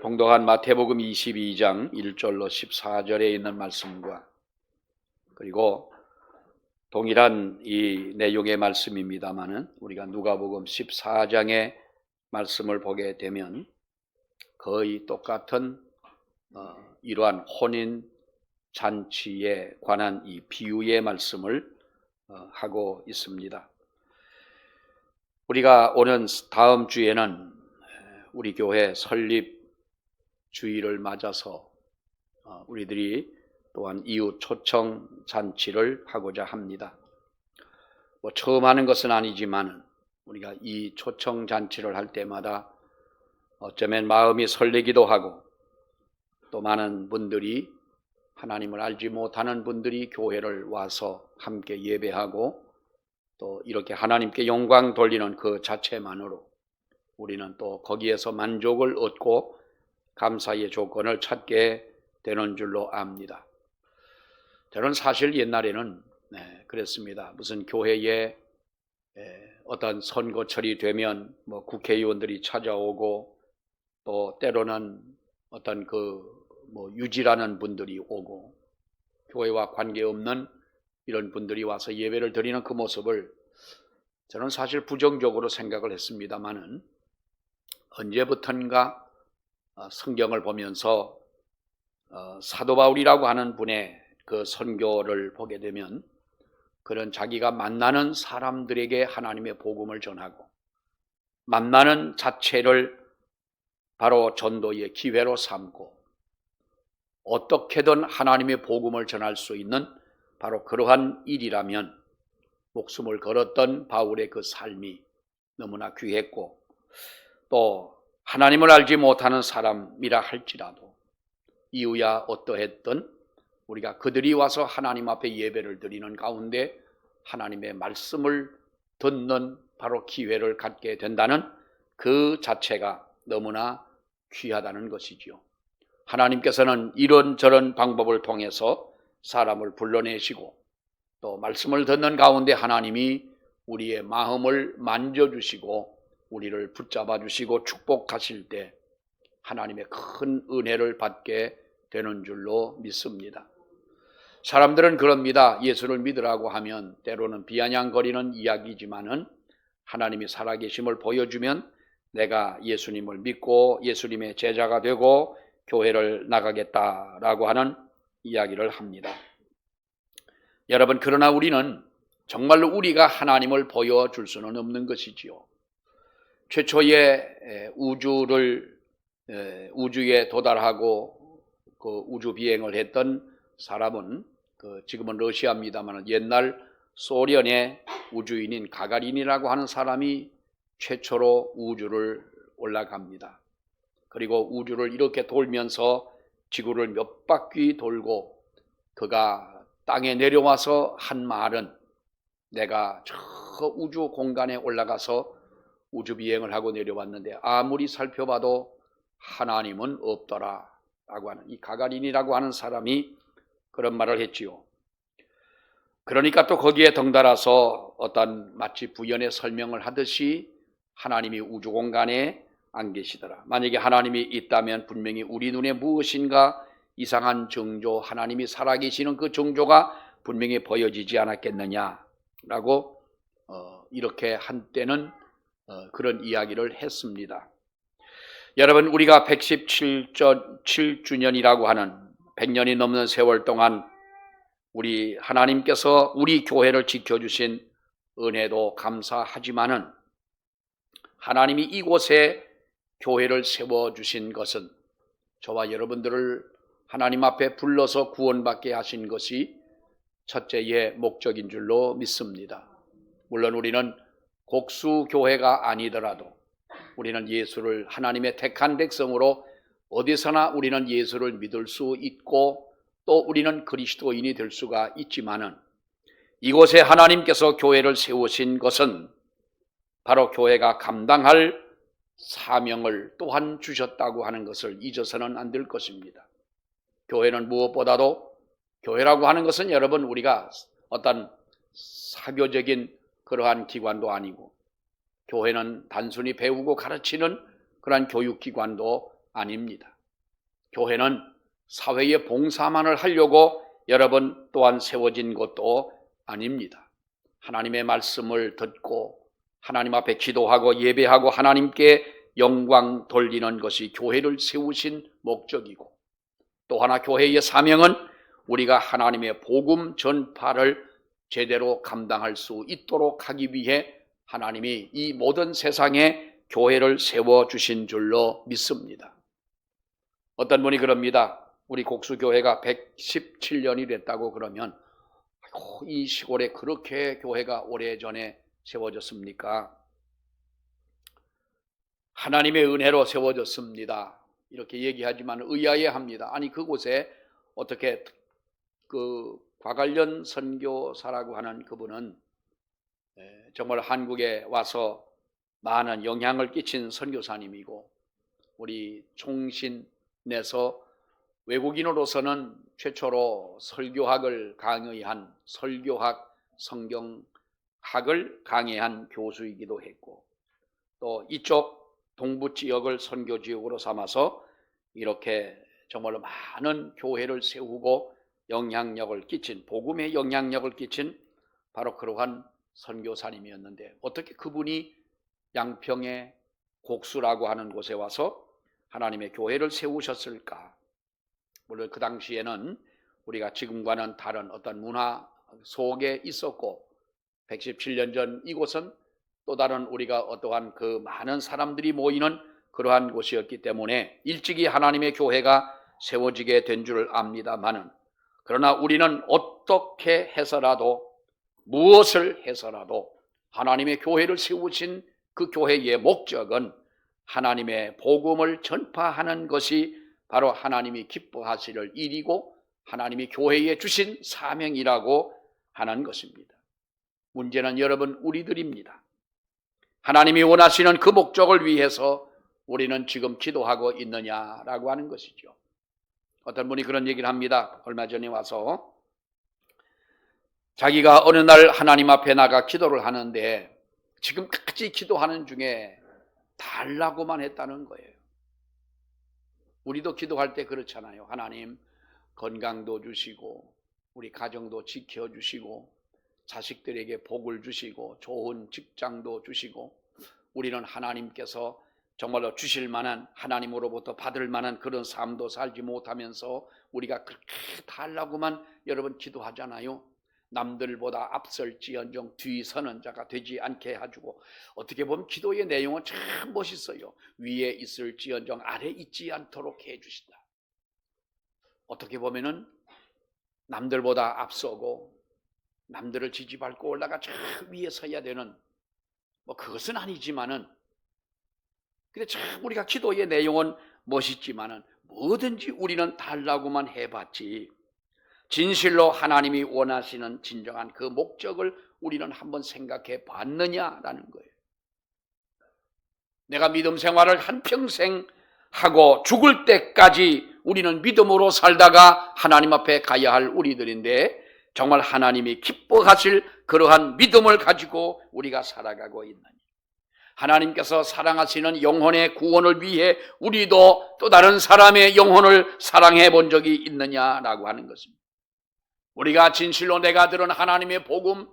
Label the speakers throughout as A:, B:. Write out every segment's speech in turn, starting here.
A: 봉독한 마태복음 22장 1절로 14절에 있는 말씀과 그리고 동일한 이 내용의 말씀입니다마는 우리가 누가복음 14장의 말씀을 보게 되면 거의 똑같은 이러한 혼인 잔치에 관한 이 비유의 말씀을 하고 있습니다. 우리가 오는 다음 주에는 우리 교회 설립 주일을 맞아서 우리들이 또한 이웃 초청 잔치를 하고자 합니다. 처음 하는 것은 아니지만 우리가 이 초청 잔치를 할 때마다 어쩌면 마음이 설레기도 하고 또 많은 분들이 하나님을 알지 못하는 분들이 교회를 와서 함께 예배하고 또 이렇게 하나님께 영광 돌리는 그 자체만으로 우리는 또 거기에서 만족을 얻고 감사의 조건을 찾게 되는 줄로 압니다. 저는 사실 옛날에는 그랬습니다. 무슨 교회에 어떤 선거철이 되면 국회의원들이 찾아오고 또 때로는 어떤 유지라는 분들이 오고 교회와 관계없는 이런 분들이 와서 예배를 드리는 그 모습을 저는 사실 부정적으로 생각을 했습니다마는 언제부턴가 성경을 보면서 사도 바울이라고 하는 분의 그 선교를 보게 되면 그런 자기가 만나는 사람들에게 하나님의 복음을 전하고 만나는 자체를 바로 전도의 기회로 삼고 어떻게든 하나님의 복음을 전할 수 있는 바로 그러한 일이라면 목숨을 걸었던 바울의 그 삶이 너무나 귀했고 또 하나님을 알지 못하는 사람이라 할지라도 이유야 어떠했든 우리가 그들이 와서 하나님 앞에 예배를 드리는 가운데 하나님의 말씀을 듣는 바로 기회를 갖게 된다는 그 자체가 너무나 귀하다는 것이지요. 하나님께서는 이런저런 방법을 통해서 사람을 불러내시고 또 말씀을 듣는 가운데 하나님이 우리의 마음을 만져주시고 우리를 붙잡아 주시고 축복하실 때 하나님의 큰 은혜를 받게 되는 줄로 믿습니다. 사람들은 그럽니다. 예수를 믿으라고 하면 때로는 비아냥거리는 이야기지만은 하나님이 살아계심을 보여주면 내가 예수님을 믿고 예수님의 제자가 되고 교회를 나가겠다라고 하는 이야기를 합니다. 여러분, 그러나 우리는 정말로 우리가 하나님을 보여줄 수는 없는 것이지요. 최초의 우주에 도달하고 그 우주 비행을 했던 사람은 지금은 러시아입니다만 옛날 소련의 우주인인 가가린이라고 하는 사람이 최초로 우주를 올라갑니다. 그리고 우주를 이렇게 돌면서 지구를 몇 바퀴 돌고 그가 땅에 내려와서 한 말은 내가 저 우주 공간에 올라가서 우주 비행을 하고 내려왔는데 아무리 살펴봐도 하나님은 없더라 라고 하는 이 가가린이라고 하는 사람이 그런 말을 했지요. 그러니까 또 거기에 덩달아서 어떤 마치 부연의 설명을 하듯이 하나님이 우주 공간에 안 계시더라. 만약에 하나님이 있다면 분명히 우리 눈에 무엇인가 이상한 정조, 하나님이 살아계시는 그 정조가 분명히 보여지지 않았겠느냐라고 이렇게 한때는 그런 이야기를 했습니다. 여러분, 우리가 117주년이라고 하는 100년이 넘는 세월 동안 우리 하나님께서 우리 교회를 지켜주신 은혜도 감사하지만은 하나님이 이곳에 교회를 세워주신 것은 저와 여러분들을 하나님 앞에 불러서 구원받게 하신 것이 첫째의 목적인 줄로 믿습니다. 물론 우리는 곡수교회가 아니더라도 우리는 예수를 하나님의 택한 백성으로 어디서나 우리는 예수를 믿을 수 있고 또 우리는 그리스도인이 될 수가 있지만은 이곳에 하나님께서 교회를 세우신 것은 바로 교회가 감당할 사명을 또한 주셨다고 하는 것을 잊어서는 안 될 것입니다. 교회는 무엇보다도 교회라고 하는 것은 여러분 우리가 어떤 사교적인 그러한 기관도 아니고 교회는 단순히 배우고 가르치는 그러한 교육기관도 아닙니다. 교회는 사회의 봉사만을 하려고 여러분 또한 세워진 것도 아닙니다. 하나님의 말씀을 듣고 하나님 앞에 기도하고 예배하고 하나님께 영광 돌리는 것이 교회를 세우신 목적이고, 또 하나 교회의 사명은 우리가 하나님의 복음 전파를 제대로 감당할 수 있도록 하기 위해 하나님이 이 모든 세상에 교회를 세워주신 줄로 믿습니다. 어떤 분이 그럽니다. 우리 곡수교회가 117년이 됐다고 그러면 이 시골에 그렇게 교회가 오래전에 세워졌습니까? 하나님의 은혜로 세워졌습니다. 이렇게 얘기하지만 의아해합니다. 아니 그곳에 어떻게 그 과관련 선교사라고 하는 그분은 정말 한국에 와서 많은 영향을 끼친 선교사님이고, 우리 총신에서 외국인으로서는 최초로 설교학을 강의한, 설교학 성경학을 강의한 교수이기도 했고, 또 이쪽 동부 지역을 선교 지역으로 삼아서 이렇게 정말로 많은 교회를 세우고 영향력을 끼친, 복음의 영향력을 끼친 바로 그러한 선교사님이었는데, 어떻게 그분이 양평의 곡수라고 하는 곳에 와서 하나님의 교회를 세우셨을까? 물론 그 당시에는 우리가 지금과는 다른 어떤 문화 속에 있었고, 117년 전 이곳은 또 다른 우리가 어떠한 그 많은 사람들이 모이는 그러한 곳이었기 때문에 일찍이 하나님의 교회가 세워지게 된 줄 압니다마는, 그러나 우리는 어떻게 해서라도, 무엇을 해서라도 하나님의 교회를 세우신 그 교회의 목적은 하나님의 복음을 전파하는 것이 바로 하나님이 기뻐하실 일이고 하나님이 교회에 주신 사명이라고 하는 것입니다. 문제는 여러분 우리들입니다. 하나님이 원하시는 그 목적을 위해서 우리는 지금 기도하고 있느냐라고 하는 것이죠. 어떤 분이 그런 얘기를 합니다. 얼마 전에 와서 자기가 어느 날 하나님 앞에 나가 기도를 하는데 지금까지 기도하는 중에 달라고만 했다는 거예요. 우리도 기도할 때 그렇잖아요. 하나님 건강도 주시고 우리 가정도 지켜주시고 자식들에게 복을 주시고 좋은 직장도 주시고, 우리는 하나님께서 정말로 주실 만한, 하나님으로부터 받을 만한 그런 삶도 살지 못하면서 우리가 그렇게 달라고만 여러분 기도하잖아요. 남들보다 앞설지언정 뒤서는 자가 되지 않게 해주고, 어떻게 보면 기도의 내용은 참 멋있어요. 위에 있을지언정 아래 있지 않도록 해주신다. 어떻게 보면은 남들보다 앞서고 남들을 지지밟고 올라가 저 위에 서야 되는, 그것은 아니지만은, 근데 참 우리가 기도의 내용은 멋있지만은 뭐든지 우리는 달라고만 해봤지 진실로 하나님이 원하시는 진정한 그 목적을 우리는 한번 생각해 봤느냐라는 거예요. 내가 믿음 생활을 한평생 하고 죽을 때까지 우리는 믿음으로 살다가 하나님 앞에 가야 할 우리들인데, 정말 하나님이 기뻐하실 그러한 믿음을 가지고 우리가 살아가고 있느냐, 하나님께서 사랑하시는 영혼의 구원을 위해 우리도 또 다른 사람의 영혼을 사랑해 본 적이 있느냐라고 하는 것입니다. 우리가 진실로 내가 들은 하나님의 복음,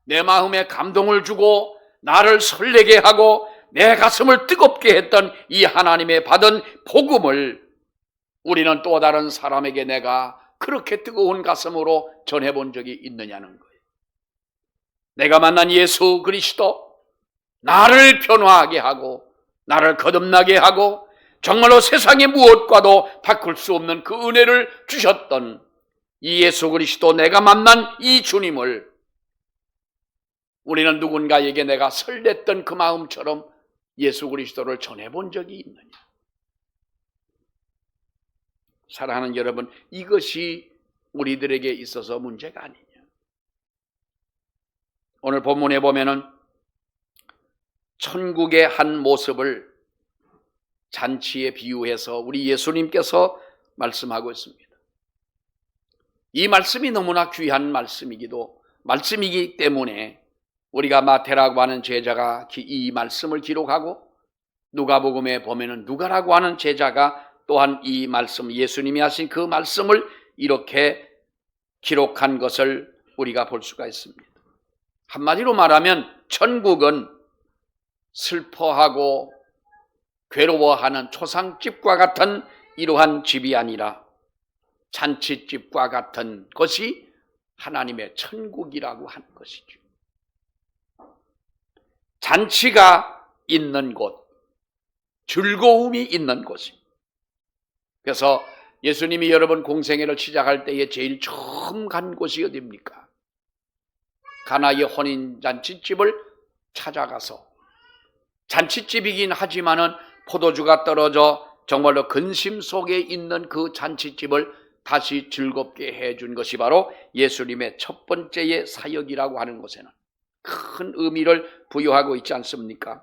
A: 내 마음에 감동을 주고 나를 설레게 하고 내 가슴을 뜨겁게 했던 이 하나님의 받은 복음을 우리는 또 다른 사람에게 내가 그렇게 뜨거운 가슴으로 전해본 적이 있느냐는 거예요. 내가 만난 예수 그리스도, 나를 변화하게 하고 나를 거듭나게 하고 정말로 세상의 무엇과도 바꿀 수 없는 그 은혜를 주셨던 이 예수 그리스도, 내가 만난 이 주님을 우리는 누군가에게 내가 설렜던 그 마음처럼 예수 그리스도를 전해본 적이 있느냐. 사랑하는 여러분, 이것이 우리들에게 있어서 문제가 아니냐. 오늘 본문에 보면은 천국의 한 모습을 잔치에 비유해서 우리 예수님께서 말씀하고 있습니다. 이 말씀이 너무나 귀한 말씀이기 때문에 우리가 마태라고 하는 제자가 이 말씀을 기록하고, 누가복음에 보면은 누가라고 하는 제자가 또한 이 말씀, 예수님이 하신 그 말씀을 이렇게 기록한 것을 우리가 볼 수가 있습니다. 한마디로 말하면 천국은 슬퍼하고 괴로워하는 초상집과 같은 이러한 집이 아니라 잔치집과 같은 것이 하나님의 천국이라고 하는 것이죠. 잔치가 있는 곳, 즐거움이 있는 곳입니다. 그래서 예수님이 여러분 공생애를 시작할 때에 제일 처음 간 곳이 어디입니까? 가나의 혼인잔치집을 찾아가서, 잔치집이긴 하지만은 포도주가 떨어져 정말로 근심 속에 있는 그 잔치집을 다시 즐겁게 해준 것이 바로 예수님의 첫 번째의 사역이라고 하는 것에는 큰 의미를 부여하고 있지 않습니까?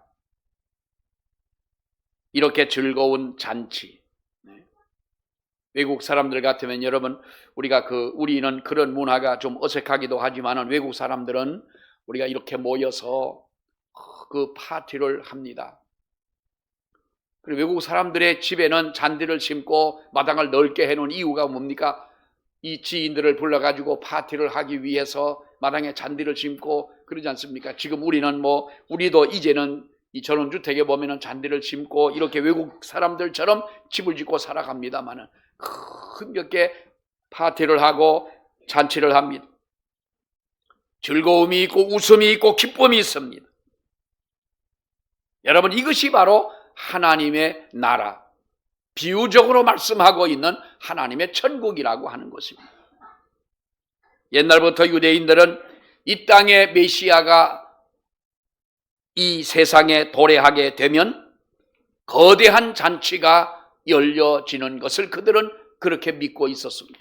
A: 이렇게 즐거운 잔치. 외국 사람들 같으면 여러분, 우리는 그런 문화가 좀 어색하기도 하지만 외국 사람들은 우리가 이렇게 모여서 그 파티를 합니다. 그리고 외국 사람들의 집에는 잔디를 심고 마당을 넓게 해놓은 이유가 뭡니까? 이 지인들을 불러가지고 파티를 하기 위해서 마당에 잔디를 심고 그러지 않습니까? 지금 우리도 이제는 이 전원주택에 보면은 잔디를 심고 이렇게 외국 사람들처럼 집을 짓고 살아갑니다만은 큰 몇 개 파티를 하고 잔치를 합니다. 즐거움이 있고 웃음이 있고 기쁨이 있습니다. 여러분, 이것이 바로 하나님의 나라, 비유적으로 말씀하고 있는 하나님의 천국이라고 하는 것입니다. 옛날부터 유대인들은 이 땅의 메시아가 이 세상에 도래하게 되면 거대한 잔치가 열려지는 것을 그들은 그렇게 믿고 있었습니다.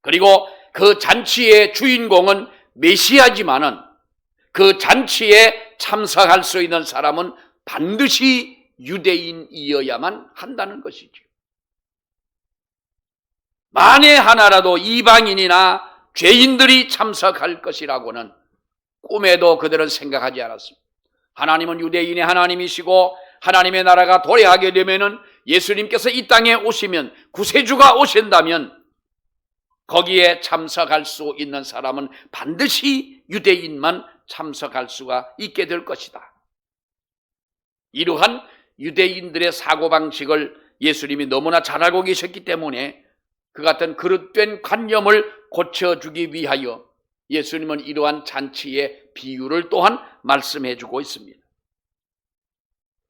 A: 그리고 그 잔치의 주인공은 메시아지만은 그 잔치에 참석할 수 있는 사람은 반드시 유대인이어야만 한다는 것이죠. 만에 하나라도 이방인이나 죄인들이 참석할 것이라고는 꿈에도 그들은 생각하지 않았습니다. 하나님은 유대인의 하나님이시고 하나님의 나라가 도래하게 되면은 예수님께서 이 땅에 오시면, 구세주가 오신다면 거기에 참석할 수 있는 사람은 반드시 유대인만 참석할 수가 있게 될 것이다. 이러한 유대인들의 사고방식을 예수님이 너무나 잘 알고 계셨기 때문에 그 같은 그릇된 관념을 고쳐주기 위하여 예수님은 이러한 잔치의 비유를 또한 말씀해 주고 있습니다.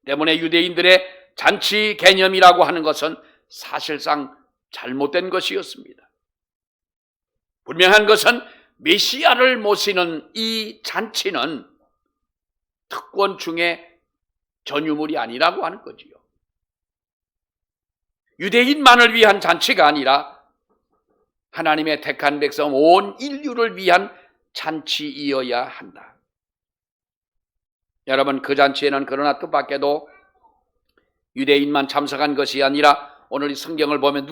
A: 때문에 유대인들의 잔치 개념이라고 하는 것은 사실상 잘못된 것이었습니다. 분명한 것은 메시아를 모시는 이 잔치는 특권 중에 전유물이 아니라고 하는 거지요. 유대인만을 위한 잔치가 아니라 하나님의 택한 백성 온 인류를 위한 잔치이어야 한다. 여러분, 그 잔치에는 그러나 뜻밖에도 유대인만 참석한 것이 아니라 오늘 이 성경을 보면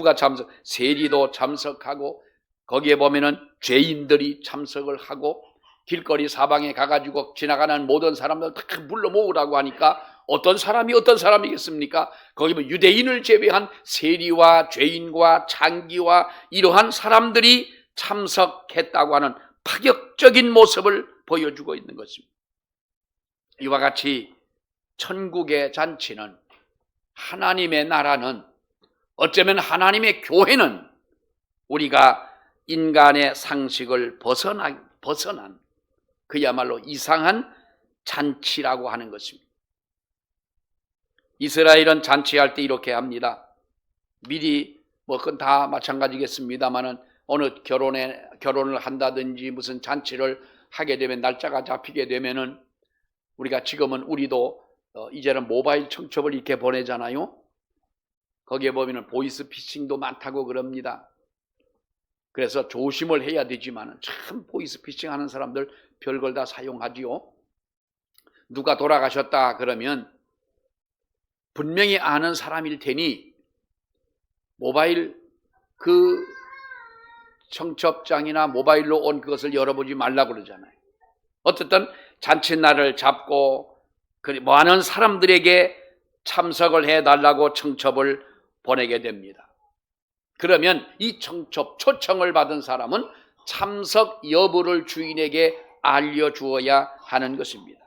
A: 세리도 참석하고 거기에 보면은 죄인들이 참석을 하고 길거리 사방에 가가지고 지나가는 모든 사람들 다 불러 모으라고 하니까 어떤 사람이겠습니까? 거기 뭐 유대인을 제외한 세리와 죄인과 창기와 이러한 사람들이 참석했다고 하는 파격적인 모습을 보여주고 있는 것입니다. 이와 같이 천국의 잔치는, 하나님의 나라는, 어쩌면 하나님의 교회는 우리가 인간의 상식을 벗어난 그야말로 이상한 잔치라고 하는 것입니다. 이스라엘은 잔치할 때 이렇게 합니다. 미리 그건 다 마찬가지겠습니다만은 어느 결혼을 한다든지 무슨 잔치를 하게 되면 날짜가 잡히게 되면은 우리가 지금은 우리도 이제는 모바일 청첩을 이렇게 보내잖아요. 거기에 보면은 보이스피싱도 많다고 그럽니다. 그래서 조심을 해야 되지만은 참 보이스피싱 하는 사람들 별걸 다 사용하지요. 누가 돌아가셨다 그러면 분명히 아는 사람일 테니 모바일 그 청첩장이나 모바일로 온 그것을 열어보지 말라고 그러잖아요. 어쨌든 잔칫날을 잡고 많은 사람들에게 참석을 해달라고 청첩을 보내게 됩니다. 그러면 이 초청을 받은 사람은 참석 여부를 주인에게 알려주어야 하는 것입니다.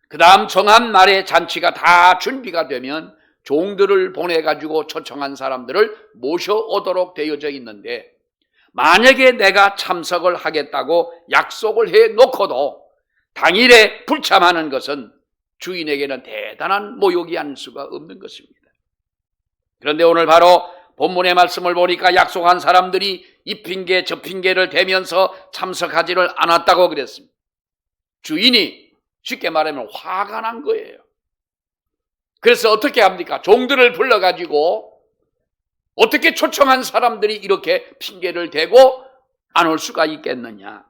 A: 그 다음 정한 날에 잔치가 다 준비가 되면 종들을 보내가지고 초청한 사람들을 모셔오도록 되어져 있는데, 만약에 내가 참석을 하겠다고 약속을 해놓고도 당일에 불참하는 것은 주인에게는 대단한 모욕이 아닐 수가 없는 것입니다. 그런데 오늘 바로 본문의 말씀을 보니까 약속한 사람들이 이 핑계 저 핑계를 대면서 참석하지를 않았다고 그랬습니다. 주인이 쉽게 말하면 화가 난 거예요. 그래서 어떻게 합니까? 종들을 불러가지고 어떻게 초청한 사람들이 이렇게 핑계를 대고 안 올 수가 있겠느냐?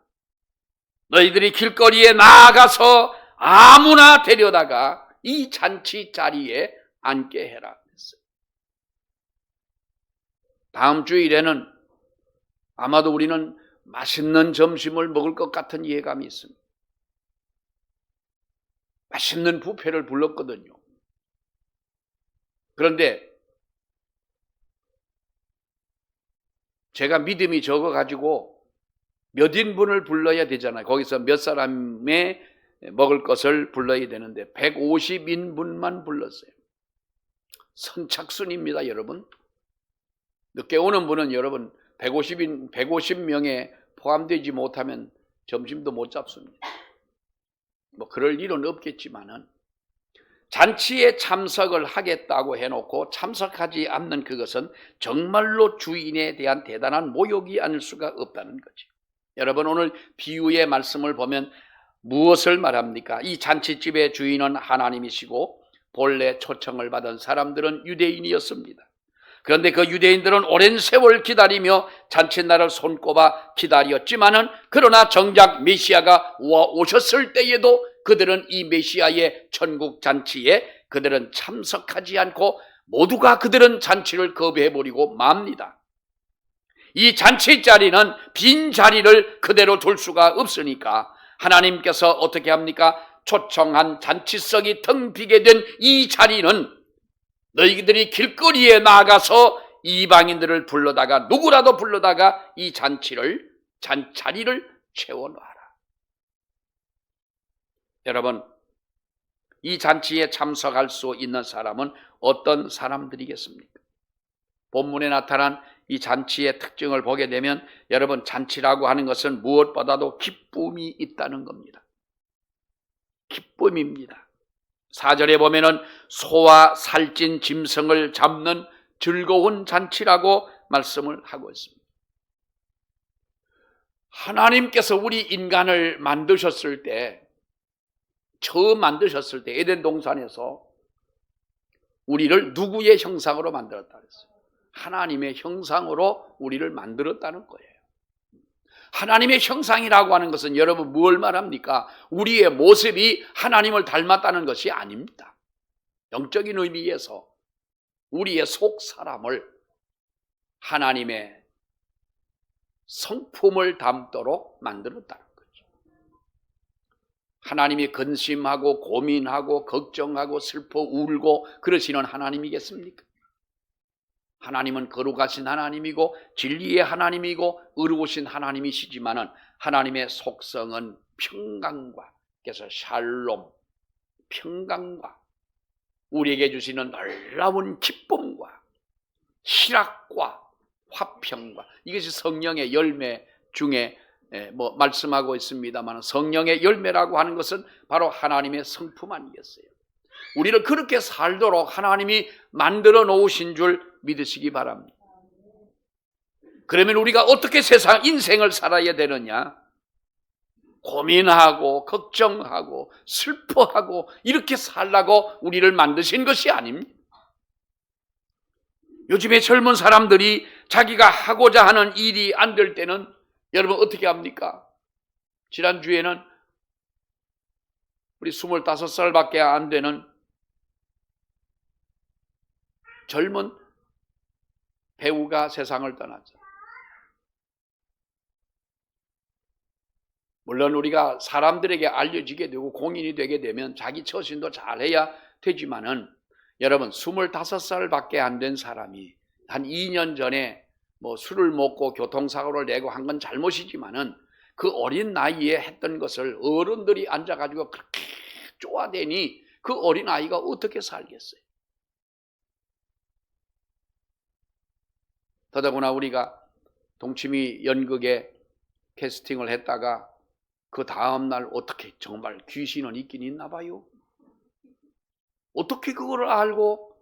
A: 너희들이 길거리에 나아가서 아무나 데려다가 이 잔치 자리에 앉게 해라. 다음 주일에는 아마도 우리는 맛있는 점심을 먹을 것 같은 예감이 있습니다. 맛있는 뷔페를 불렀거든요. 그런데 제가 믿음이 적어가지고 몇 인분을 불러야 되잖아요. 거기서 몇 사람의 먹을 것을 불러야 되는데 150인분만 불렀어요. 선착순입니다, 여러분. 늦게 오는 분은 여러분 150명에 포함되지 못하면 점심도 못 잡습니다. 뭐 그럴 일은 없겠지만은 잔치에 참석을 하겠다고 해놓고 참석하지 않는 그것은 정말로 주인에 대한 대단한 모욕이 아닐 수가 없다는 거죠. 여러분, 오늘 비유의 말씀을 보면 무엇을 말합니까? 이 잔치집의 주인은 하나님이시고 본래 초청을 받은 사람들은 유대인이었습니다. 그런데 그 유대인들은 오랜 세월 기다리며 잔칫날을 손꼽아 기다렸지만은, 그러나 정작 메시아가 오셨을 때에도 그들은 이 메시아의 천국 잔치에 그들은 참석하지 않고 모두가 그들은 잔치를 거부해버리고 맙니다. 이 잔치 자리는 빈 자리를 그대로 둘 수가 없으니까 하나님께서 어떻게 합니까? 초청한 잔치석이 텅 비게 된 이 자리는 너희들이 길거리에 나가서 이방인들을 불러다가 누구라도 불러다가 이 자리를 채워놔라. 여러분, 이 잔치에 참석할 수 있는 사람은 어떤 사람들이겠습니까? 본문에 나타난 이 잔치의 특징을 보게 되면 여러분, 잔치라고 하는 것은 무엇보다도 기쁨이 있다는 겁니다. 기쁨입니다. 4절에 보면은 소와 살찐 짐승을 잡는 즐거운 잔치라고 말씀을 하고 있습니다. 하나님께서 우리 인간을 만드셨을 때, 처음 만드셨을 때 에덴 동산에서 우리를 누구의 형상으로 만들었다 그랬어요? 하나님의 형상으로 우리를 만들었다는 거예요. 하나님의 형상이라고 하는 것은 여러분 뭘 말합니까? 우리의 모습이 하나님을 닮았다는 것이 아닙니다. 영적인 의미에서 우리의 속 사람을 하나님의 성품을 담도록 만들었다는 거죠. 하나님이 근심하고 고민하고 걱정하고 슬퍼 울고 그러시는 하나님이겠습니까? 하나님은 거룩하신 하나님이고 진리의 하나님이고 의로우신 하나님이시지만은 하나님의 속성은 평강과, 그래서 샬롬, 평강과 우리에게 주시는 놀라운 기쁨과 희락과 화평과, 이것이 성령의 열매 중에 말씀하고 있습니다만, 성령의 열매라고 하는 것은 바로 하나님의 성품 아니겠어요? 우리를 그렇게 살도록 하나님이 만들어 놓으신 줄 믿으시기 바랍니다. 그러면 우리가 어떻게 세상 인생을 살아야 되느냐? 고민하고 걱정하고 슬퍼하고 이렇게 살라고 우리를 만드신 것이 아닙니다. 요즘에 젊은 사람들이 자기가 하고자 하는 일이 안 될 때는 여러분 어떻게 합니까? 지난주에는 우리 25살밖에 안 되는 젊은 배우가 세상을 떠났죠. 물론 우리가 사람들에게 알려지게 되고 공인이 되게 되면 자기 처신도 잘해야 되지만은 여러분 25살밖에 안 된 사람이 한 2년 전에 뭐 술을 먹고 교통사고를 내고 한 건 잘못이지만은 그 어린 나이에 했던 것을 어른들이 앉아가지고 그렇게 쪼아대니 그 어린 아이가 어떻게 살겠어요? 더더구나 우리가 동치미 연극에 캐스팅을 했다가 그 다음날 어떻게 정말 귀신은 있긴 있나 봐요. 어떻게 그걸 알고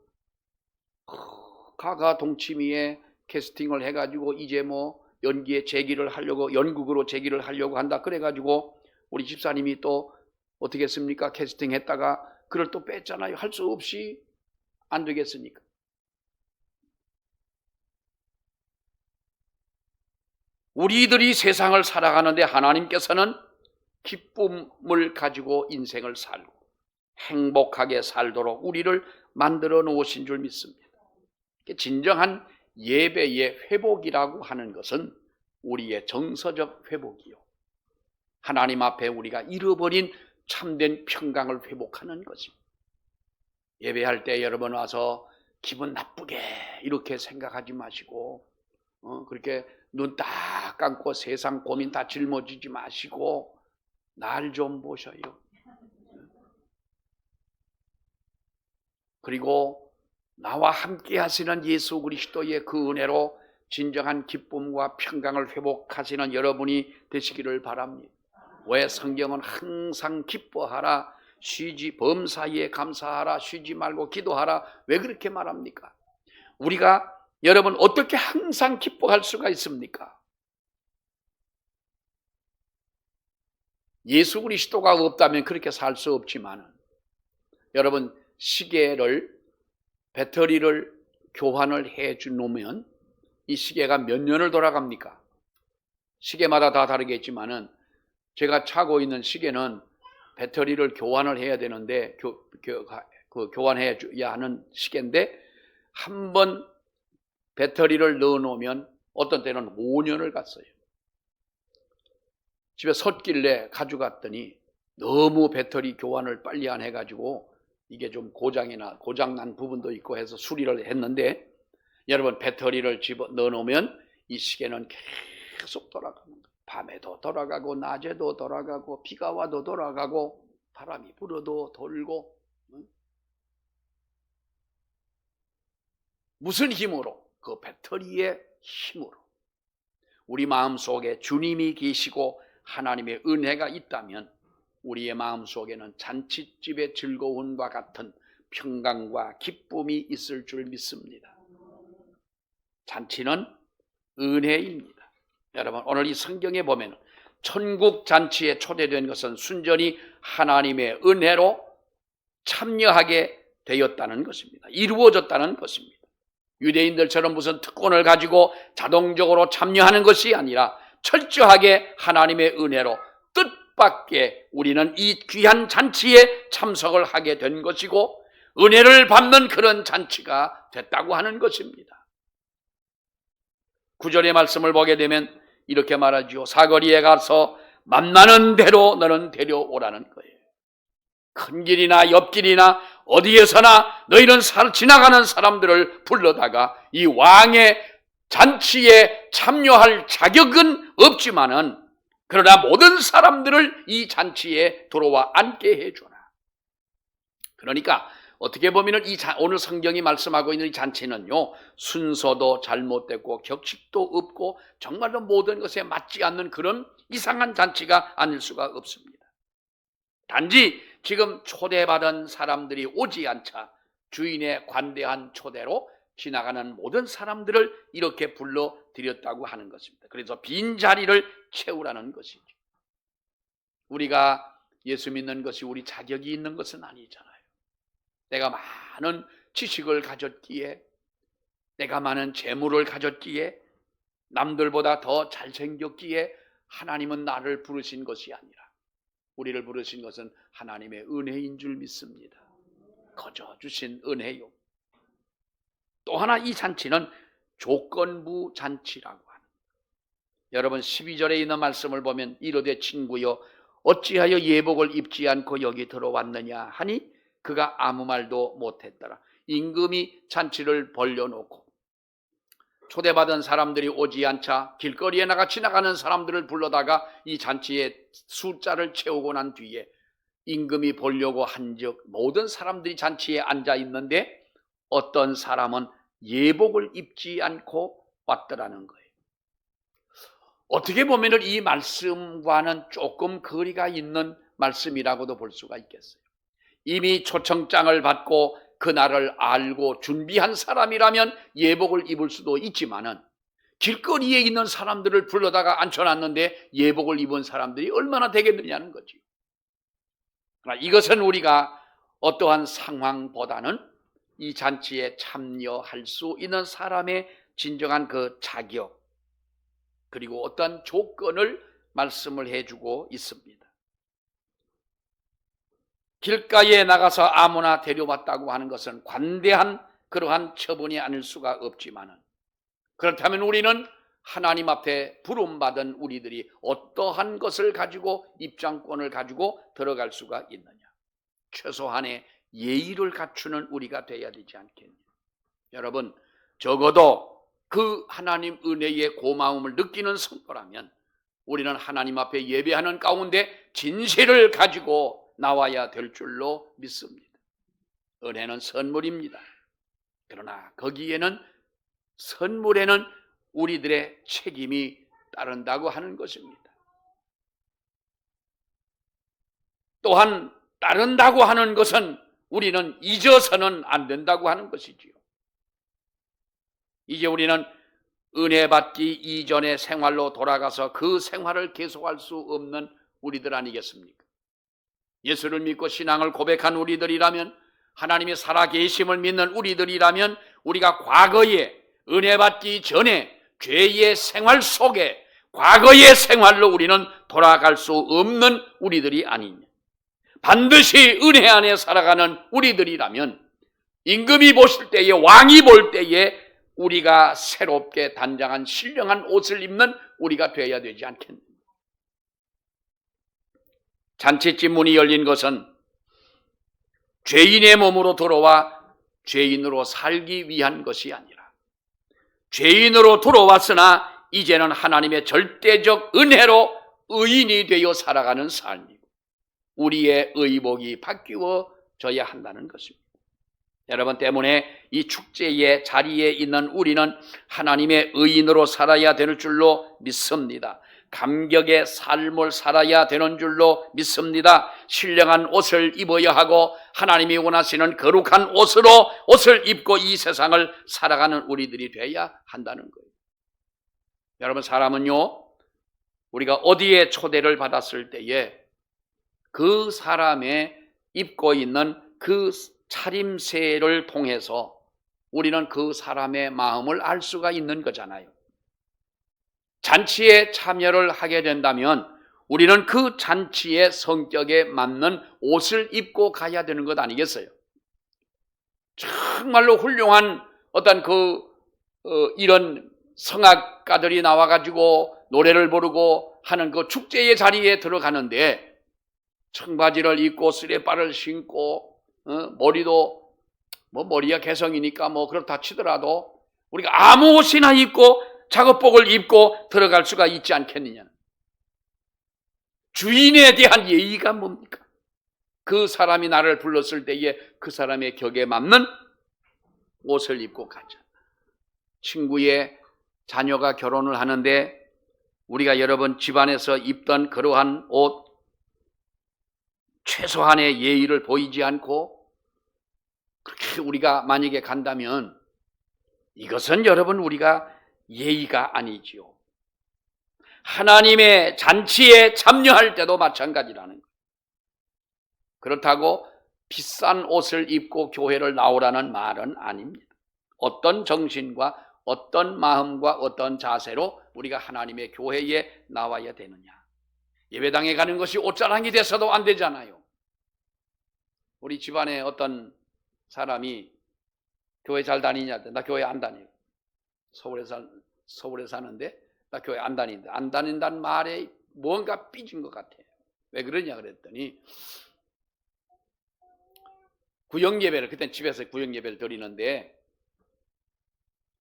A: 가가 동치미에 캐스팅을 해가지고 이제 뭐 연기에 제기를 하려고 연극으로 제기를 하려고 한다 그래가지고 우리 집사님이 또 어떻게 했습니까? 캐스팅 했다가 그걸 또 뺐잖아요. 할 수 없이 안 되겠습니까? 우리들이 세상을 살아가는데 하나님께서는 기쁨을 가지고 인생을 살고 행복하게 살도록 우리를 만들어 놓으신 줄 믿습니다. 진정한 예배의 회복이라고 하는 것은 우리의 정서적 회복이요, 하나님 앞에 우리가 잃어버린 참된 평강을 회복하는 것입니다. 예배할 때 여러분 와서 기분 나쁘게 이렇게 생각하지 마시고 그렇게 눈 딱 감고 세상 고민 다 짊어지지 마시고 날 좀 보셔요. 그리고 나와 함께 하시는 예수 그리스도의 그 은혜로 진정한 기쁨과 평강을 회복하시는 여러분이 되시기를 바랍니다. 왜 성경은 항상 기뻐하라, 쉬지 범사에 감사하라, 쉬지 말고 기도하라, 왜 그렇게 말합니까? 우리가 여러분 어떻게 항상 기뻐할 수가 있습니까? 예수 그리스도가 없다면 그렇게 살 수 없지만 여러분 시계를 배터리를 교환을 해 놓으면 이 시계가 몇 년을 돌아갑니까? 시계마다 다 다르겠지만은 제가 차고 있는 시계는 배터리를 교환을 해야 되는데 교환해야 하는 시계인데 한 번 배터리를 넣어 놓으면 어떤 때는 5년을 갔어요. 집에 섰길래 가져갔더니 너무 배터리 교환을 빨리 안 해가지고 이게 좀 고장난 부분도 있고 해서 수리를 했는데 여러분 배터리를 집어 넣어 놓으면 이 시계는 계속 돌아가는 거예요. 밤에도 돌아가고 낮에도 돌아가고 비가 와도 돌아가고 바람이 불어도 돌고. 무슨 힘으로? 그 배터리의 힘으로. 우리 마음속에 주님이 계시고 하나님의 은혜가 있다면 우리의 마음속에는 잔치집의 즐거움과 같은 평강과 기쁨이 있을 줄 믿습니다. 잔치는 은혜입니다. 여러분 오늘 이 성경에 보면 천국 잔치에 초대된 것은 순전히 하나님의 은혜로 참여하게 되었다는 것입니다. 이루어졌다는 것입니다. 유대인들처럼 무슨 특권을 가지고 자동적으로 참여하는 것이 아니라 철저하게 하나님의 은혜로 뜻밖의 우리는 이 귀한 잔치에 참석을 하게 된 것이고 은혜를 받는 그런 잔치가 됐다고 하는 것입니다. 9절의 말씀을 보게 되면 이렇게 말하죠. 사거리에 가서 만나는 대로 너는 데려오라는 거예요. 큰 길이나 옆길이나 어디에서나 너희는 지나가는 사람들을 불러다가 이 왕의 잔치에 참여할 자격은 없지만은 그러나 모든 사람들을 이 잔치에 들어와 앉게 해주라. 그러니까 어떻게 보면 오늘 성경이 말씀하고 있는 이 잔치는요, 순서도 잘못됐고 격식도 없고 정말로 모든 것에 맞지 않는 그런 이상한 잔치가 아닐 수가 없습니다. 단지 지금 초대받은 사람들이 오지 않자 주인의 관대한 초대로 지나가는 모든 사람들을 이렇게 불러들였다고 하는 것입니다. 그래서 빈자리를 채우라는 것이죠. 우리가 예수 믿는 것이 우리 자격이 있는 것은 아니잖아요. 내가 많은 지식을 가졌기에, 내가 많은 재물을 가졌기에, 남들보다 더 잘생겼기에 하나님은 나를 부르신 것이 아니라 우리를 부르신 것은 하나님의 은혜인 줄 믿습니다. 거저 주신 은혜요. 또 하나 이 잔치는 조건부 잔치라고 하는 거예요. 여러분 12절에 있는 말씀을 보면 이르되 친구여 어찌하여 예복을 입지 않고 여기 들어왔느냐 하니 그가 아무 말도 못했더라. 임금이 잔치를 벌려놓고 초대받은 사람들이 오지 않자 길거리에 나가 지나가는 사람들을 불러다가 이 잔치의 숫자를 채우고 난 뒤에 임금이 보려고 한즉 모든 사람들이 잔치에 앉아 있는데 어떤 사람은 예복을 입지 않고 왔더라는 거예요. 어떻게 보면 이 말씀과는 조금 거리가 있는 말씀이라고도 볼 수가 있겠어요. 이미 초청장을 받고 그날을 알고 준비한 사람이라면 예복을 입을 수도 있지만은 길거리에 있는 사람들을 불러다가 앉혀놨는데 예복을 입은 사람들이 얼마나 되겠느냐는 거지. 그러나 이것은 우리가 어떠한 상황보다는 이 잔치에 참여할 수 있는 사람의 진정한 그 자격 그리고 어떤 조건을 말씀을 해주고 있습니다. 길가에 나가서 아무나 데려왔다고 하는 것은 관대한 그러한 처분이 아닐 수가 없지만은 그렇다면 우리는 하나님 앞에 부름받은 우리들이 어떠한 것을 가지고 입장권을 가지고 들어갈 수가 있느냐. 최소한의 예의를 갖추는 우리가 돼야 되지 않겠냐. 여러분 적어도 그 하나님 은혜의 고마움을 느끼는 성도라면 우리는 하나님 앞에 예배하는 가운데 진실을 가지고 나와야 될 줄로 믿습니다. 은혜는 선물입니다. 그러나 거기에는 선물에는 우리들의 책임이 따른다고 하는 것입니다. 또한 따른다고 하는 것은 우리는 잊어서는 안 된다고 하는 것이지요. 이제 우리는 은혜 받기 이전의 생활로 돌아가서 그 생활을 계속할 수 없는 우리들 아니겠습니까? 예수를 믿고 신앙을 고백한 우리들이라면 하나님이 살아계심을 믿는 우리들이라면 우리가 과거에 은혜 받기 전에 죄의 생활 속에 과거의 생활로 우리는 돌아갈 수 없는 우리들이 아니냐. 반드시 은혜 안에 살아가는 우리들이라면 임금이 보실 때에 왕이 볼 때에 우리가 새롭게 단장한 신령한 옷을 입는 우리가 되어야 되지 않겠느냐. 잔치집 문이 열린 것은 죄인의 몸으로 들어와 죄인으로 살기 위한 것이 아니라 죄인으로 들어왔으나 이제는 하나님의 절대적 은혜로 의인이 되어 살아가는 삶이고 우리의 의복이 바뀌어져야 한다는 것입니다. 여러분 때문에 이 축제의 자리에 있는 우리는 하나님의 의인으로 살아야 되는 줄로 믿습니다. 감격의 삶을 살아야 되는 줄로 믿습니다. 신령한 옷을 입어야 하고 하나님이 원하시는 거룩한 옷을 입고 이 세상을 살아가는 우리들이 돼야 한다는 거예요. 여러분 사람은요 우리가 어디에 초대를 받았을 때에 그 사람의 입고 있는 그 차림새를 통해서 우리는 그 사람의 마음을 알 수가 있는 거잖아요. 잔치에 참여를 하게 된다면 우리는 그 잔치의 성격에 맞는 옷을 입고 가야 되는 것 아니겠어요? 정말로 훌륭한 어떤 이런 성악가들이 나와가지고 노래를 부르고 하는 그 축제의 자리에 들어가는데 청바지를 입고 쓰레빠를 신고 머리도 머리가 개성이니까 그렇다 치더라도 우리가 아무 옷이나 입고 작업복을 입고 들어갈 수가 있지 않겠느냐. 주인에 대한 예의가 뭡니까? 그 사람이 나를 불렀을 때에 그 사람의 격에 맞는 옷을 입고 가자. 친구의 자녀가 결혼을 하는데 우리가 여러분 집안에서 입던 그러한 옷 최소한의 예의를 보이지 않고 그렇게 우리가 만약에 간다면 이것은 여러분 우리가 예의가 아니지요. 하나님의 잔치에 참여할 때도 마찬가지라는 거예요. 그렇다고 비싼 옷을 입고 교회를 나오라는 말은 아닙니다. 어떤 정신과 어떤 마음과 어떤 자세로 우리가 하나님의 교회에 나와야 되느냐. 예배당에 가는 것이 옷자랑이 돼서도 안 되잖아요. 우리 집안에 어떤 사람이 교회 잘 다니냐? 나 교회 안 다녀요. 서울에 사는데 나 교회 안 다닌다. 안 다닌다는 말에 뭔가 삐진 것 같아요. 왜 그러냐 그랬더니 구역예배를, 그때는 집에서 구역예배를 드리는데,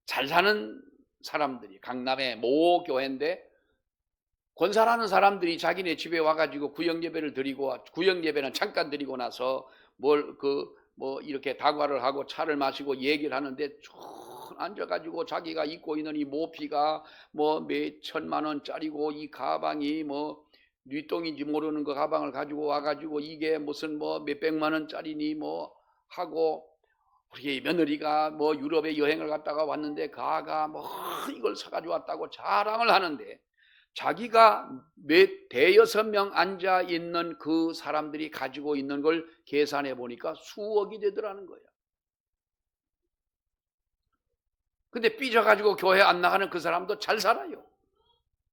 A: 잘 사는 사람들이, 강남의 모 교회인데 권사라는 사람들이 자기네 집에 와가지고 구역예배를 드리고, 구역예배는 잠깐 드리고 나서 이렇게 다과를 하고 차를 마시고 얘기를 하는데 쭉 앉아가지고 자기가 입고 있는 이 모피가 몇 천만 원짜리고, 이 가방이 뉘똥인지 모르는 그 가방을 가지고 와가지고 이게 무슨 몇백만 원짜리니 하고, 우리 며느리가 유럽에 여행을 갔다가 왔는데 가가 이걸 사가지고 왔다고 자랑을 하는데, 자기가 대여섯 명 앉아 있는 그 사람들이 가지고 있는 걸 계산해 보니까 수억이 되더라는 거야. 근데 삐져가지고 교회 안 나가는 그 사람도 잘 살아요.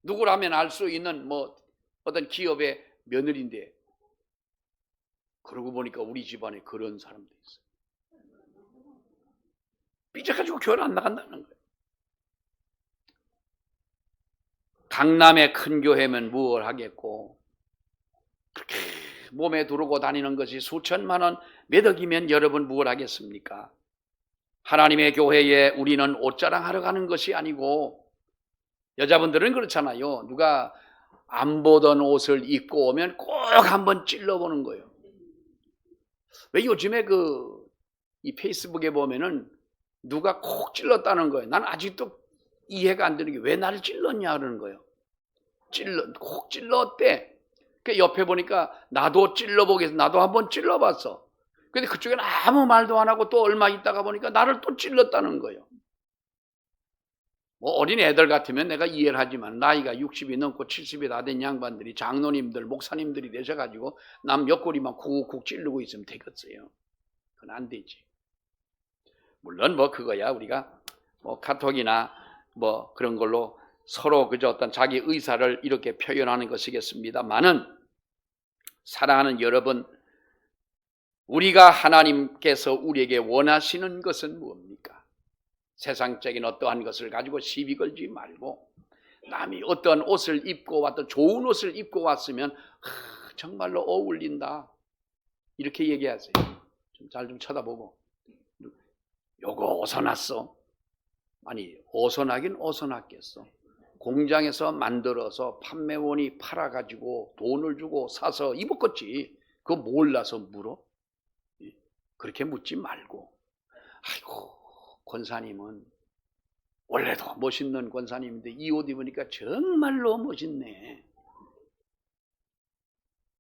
A: 누구라면 알 수 있는 어떤 기업의 며느리인데, 그러고 보니까 우리 집안에 그런 사람도 있어요. 삐져가지고 교회를 안 나간다는 거예요. 강남의 큰 교회면 무엇을 하겠고, 그렇게 몸에 두르고 다니는 것이 수천만 원, 몇 억이면 여러분 무엇을 하겠습니까? 하나님의 교회에 우리는 옷자랑하러 가는 것이 아니고, 여자분들은 그렇잖아요. 누가 안 보던 옷을 입고 오면 꼭 한번 찔러보는 거예요. 왜 요즘에 이 페이스북에 보면은 누가 콕 찔렀다는 거예요. 난 아직도 이해가 안 되는 게 왜 나를 찔렀냐 그러는 거예요. 콕 찔렀대. 그 옆에 보니까 나도 찔러보겠어. 나도 한번 찔러봤어. 근데 그쪽에는 아무 말도 안 하고 또 얼마 있다가 보니까 나를 또 찔렀다는 거예요. 어린 애들 같으면 내가 이해를 하지만, 나이가 60이 넘고 70이 다 된 양반들이, 장로님들, 목사님들이 되셔가지고 남 옆구리만 쿡쿡 찌르고 있으면 되겠어요? 그건 안 되지. 물론 그거야 우리가 카톡이나 그런 걸로 서로 그저 어떤 자기 의사를 이렇게 표현하는 것이겠습니다만은, 사랑하는 여러분, 우리가 하나님께서 우리에게 원하시는 것은 무엇입니까? 세상적인 어떠한 것을 가지고 시비 걸지 말고, 남이 어떠한 옷을 입고 왔던 좋은 옷을 입고 왔으면 정말로 어울린다 이렇게 얘기하세요. 잘 좀 쳐다보고, 요거 어디서 났어? 아니, 어디서 나긴 어디서 났겠어? 공장에서 만들어서 판매원이 팔아가지고 돈을 주고 사서 입었겠지. 그거 몰라서 물어? 그렇게 묻지 말고, 아이고 권사님은 원래도 멋있는 권사님인데 이 옷 입으니까 정말로 멋있네.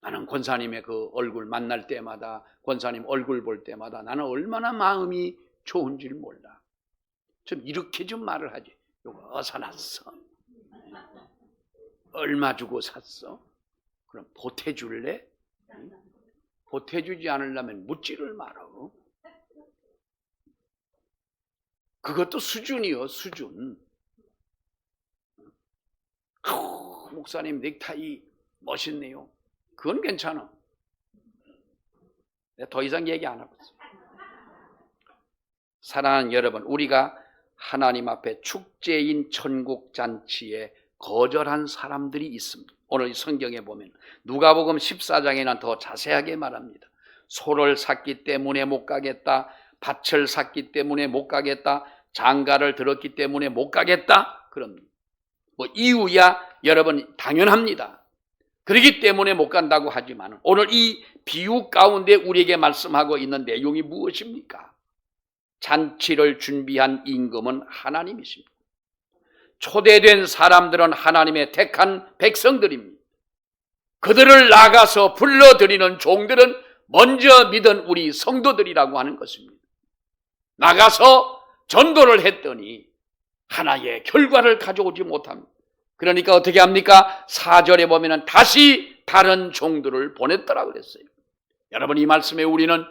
A: 나는 권사님의 그 얼굴 만날 때마다, 권사님 얼굴 볼 때마다 나는 얼마나 마음이 좋은 줄 몰라. 좀 이렇게 좀 말을 하지. 이거 어디서 났어? 얼마 주고 샀어? 그럼 보태줄래? 보태주지 않으려면 묻지를 말어. 그것도 수준이요, 수준. 목사님 넥타이 멋있네요. 그건 괜찮아. 내가 더 이상 얘기 안 하고 있어요. 사랑하는 여러분, 우리가 하나님 앞에 축제인 천국 잔치에 거절한 사람들이 있습니다. 오늘 성경에 보면 누가복음 14장에는 더 자세하게 말합니다. 소를 샀기 때문에 못 가겠다, 밭을 샀기 때문에 못 가겠다, 장가를 들었기 때문에 못 가겠다, 그럼 이유야 여러분 당연합니다. 그렇기 때문에 못 간다고 하지만, 오늘 이 비유 가운데 우리에게 말씀하고 있는 내용이 무엇입니까? 잔치를 준비한 임금은 하나님이십니다. 초대된 사람들은 하나님의 택한 백성들입니다. 그들을 나가서 불러들이는 종들은 먼저 믿은 우리 성도들이라고 하는 것입니다. 나가서 전도를 했더니 하나의 결과를 가져오지 못합니다. 그러니까 어떻게 합니까? 4절에 보면 다시 다른 종들을 보냈더라 그랬어요. 여러분, 이 말씀에 우리는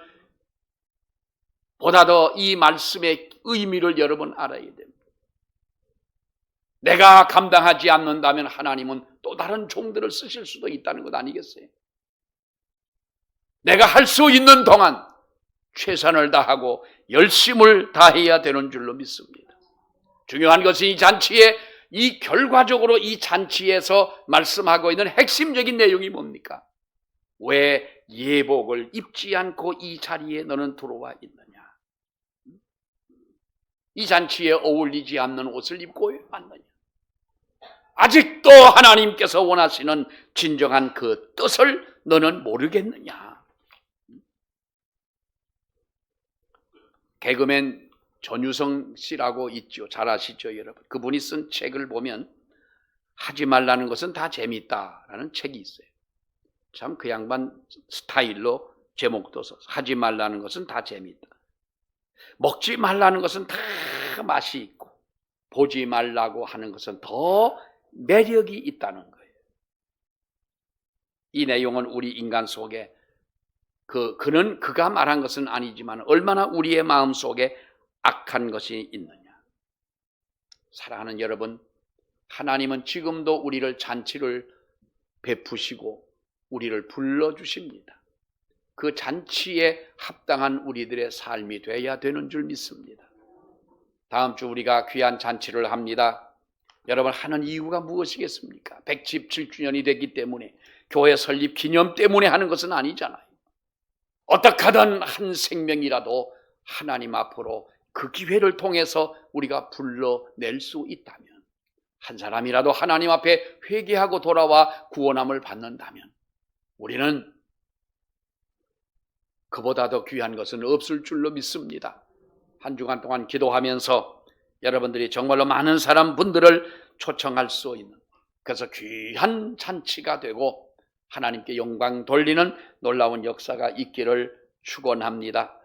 A: 보다 더 이 말씀의 의미를 여러분 알아야 됩니다. 내가 감당하지 않는다면 하나님은 또 다른 종들을 쓰실 수도 있다는 것 아니겠어요? 내가 할 수 있는 동안 최선을 다하고 열심을 다해야 되는 줄로 믿습니다. 중요한 것은 이 잔치에, 이 결과적으로 이 잔치에서 말씀하고 있는 핵심적인 내용이 뭡니까? 왜 예복을 입지 않고 이 자리에 너는 들어와 있느냐? 이 잔치에 어울리지 않는 옷을 입고 왔느냐? 아직도 하나님께서 원하시는 진정한 그 뜻을 너는 모르겠느냐? 개그맨 전유성 씨라고 있죠. 잘 아시죠, 여러분? 그분이 쓴 책을 보면 하지 말라는 것은 다 재밌다라는 책이 있어요. 참 그 양반 스타일로 제목도 써서 하지 말라는 것은 다 재밌다. 먹지 말라는 것은 다 맛이 있고 보지 말라고 하는 것은 더 매력이 있다는 거예요. 이 내용은 우리 인간 속에 그가 말한 것은 아니지만 얼마나 우리의 마음 속에 악한 것이 있느냐. 사랑하는 여러분, 하나님은 지금도 우리를 잔치를 베푸시고 우리를 불러주십니다. 그 잔치에 합당한 우리들의 삶이 돼야 되는 줄 믿습니다. 다음 주 우리가 귀한 잔치를 합니다. 여러분, 하는 이유가 무엇이겠습니까? 117주년이 됐기 때문에, 교회 설립 기념 때문에 하는 것은 아니잖아요. 어떻게 하든 한 생명이라도 하나님 앞으로 그 기회를 통해서 우리가 불러낼 수 있다면, 한 사람이라도 하나님 앞에 회개하고 돌아와 구원함을 받는다면 우리는 그보다 더 귀한 것은 없을 줄로 믿습니다. 한 주간 동안 기도하면서 여러분들이 정말로 많은 분들을 초청할 수 있는, 그래서 귀한 잔치가 되고 하나님께 영광 돌리는 놀라운 역사가 있기를 축원합니다.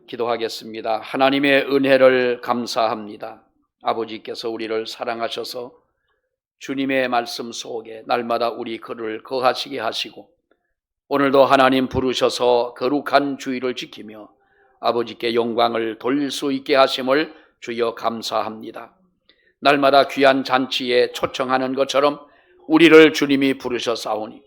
A: 기도하겠습니다. 하나님의 은혜를 감사합니다. 아버지께서 우리를 사랑하셔서 주님의 말씀 속에 날마다 우리 그를 거하시게 하시고, 오늘도 하나님 부르셔서 거룩한 주의를 지키며 아버지께 영광을 돌릴 수 있게 하심을 주여 감사합니다. 날마다 귀한 잔치에 초청하는 것처럼 우리를 주님이 부르셔사오니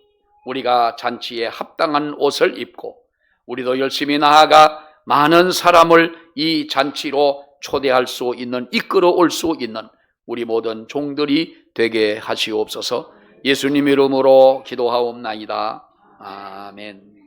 A: 우리가 잔치에 합당한 옷을 입고 우리도 열심히 나아가 많은 사람을 이 잔치로 초대할 수 있는, 이끌어 올 수 있는 우리 모든 종들이 되게 하시옵소서. 예수님 이름으로 기도하옵나이다. 아멘.